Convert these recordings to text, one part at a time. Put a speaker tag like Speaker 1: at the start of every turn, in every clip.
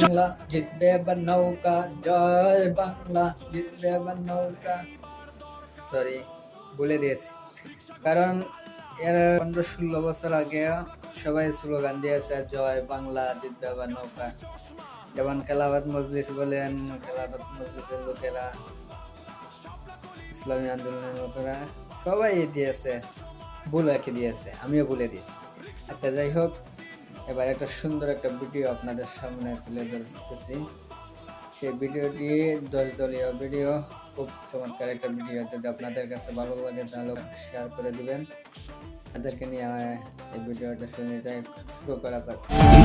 Speaker 1: বাংলা জিতবে এবার নৌকা, জয় বাংলা জিতবে এবার নৌকা। সরি, বলে দিয়েছি, কারণ এর 15-16 বছর আগে সবাই স্লোগান দিয়েছে জয় বাংলা জিতবে এবার নৌকা। যেমন খেলাফত মজলিস বলেন, খেলাফত মজলিসের লোকেরা, ইসলামী আন্দোলনের লোকেরা সবাই দিয়েছে, বলে দিয়েছে, আমিও বলে দিয়েছি। আচ্ছা, যাই হোক, এবার একটা সুন্দর একটা ভিডিও আপনাদের সামনে তুলে ধরতেছি। সেই ভিডিওটি 10 দলীয় ভিডিও, খুব চমৎকার একটা ভিডিও। যদি আপনাদের কাছে ভালো লাগে তাহলে শেয়ার করে দিবেন। তাদেরকে নিয়ে এই ভিডিওটা শুনে যাই, শুরু করা যাক।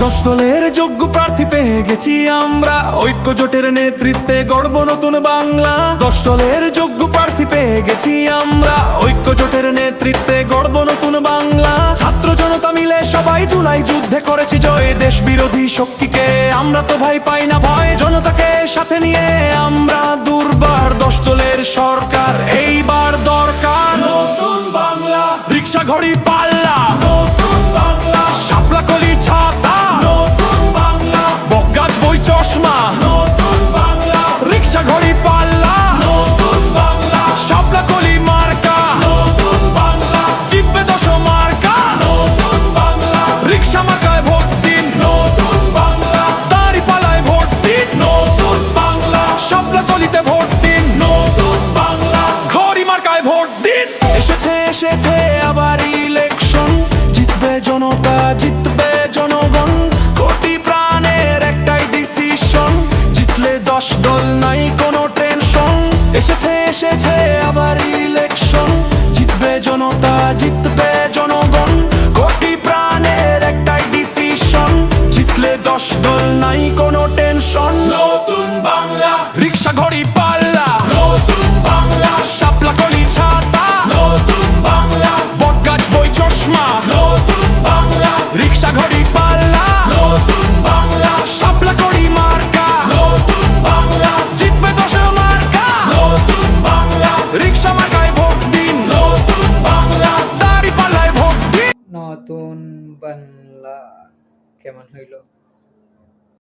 Speaker 2: 10 দলের যোগ্য প্রার্থী পেয়ে গেছি আমরা, ঐক্য জোটের নেতৃত্বে গড়ব নতুন বাংলা। 10 দলের যোগ্য প্রার্থী পেয়ে গেছি আমরা, ঐক্য জোটের নেতৃত্বে গড়ব নতুন বাংলা। ছাত্র জনতা মিলে সবাই জুলাই যুদ্ধে করেছি জয়, দেশ বিরোধী শক্তিকে আমরা তো ভাই পাই না ভয়। জনতাকে সাথে নিয়ে আমরা দুর্বার, 10 দলের সরকার এইবার দরকার। নতুন বাংলা, রিক্সা ঘড়ি পাল্লা, নতুন বাংলা, শাপলা কলি ছাতা, নতুন বাংলা, বকগাছ বই চশমা, নতুন বাংলা, রিক্সা ঘড়ি পাল্লা, নতুন বাংলা, শাপলা কলি মার্কা, নতুন বাংলা, জিতবে 10 মার্কা, নতুন বাংলা, রিক্সা মার্কায় ভোট দিন, নতুন বাংলা, দাঁড়িপাল্লায় ভোট দিন, নতুন বাংলা, শাপলা কলিতে ভোট দিন, নতুন বাংলা, ঘড়ি মার্কায় ভোট দিন। এসেছে আবার ইলেকশন, জিতবে জনতা জিতবে জনগণ, কোটি প্রাণের একটাই ডিসিশন, জিতলে 10 দল নাই কোনো টেনশন। এসেছে আবার ইলেকশন, জিতবে জনতা জিতবে জনগণ, কোটি প্রাণের একটাই ডিসিশন, জিতলে 10 দল নাই কোনো টেনশন। নতুন বাংলা, রিক্সা ঘড়ি পাল্লা, নতুন বাংলা, শাপলা কলি ছাতা, নতুন বাংলা, বটগাছ বই চশমা, নতুন বাংলা, রিক্সা ঘড়ি পাল্লা, নতুন বাংলা, শাপলা কলি মার্কা, নতুন বাংলা, জিতবে 10 মার্কা, নতুন বাংলা, রিক্সা মার্কায় ভোট দিন, নতুন বাংলা, দাঁড়িপাল্লায় ভোট দিন।
Speaker 1: নতুন বাংলা কেমন হইলো?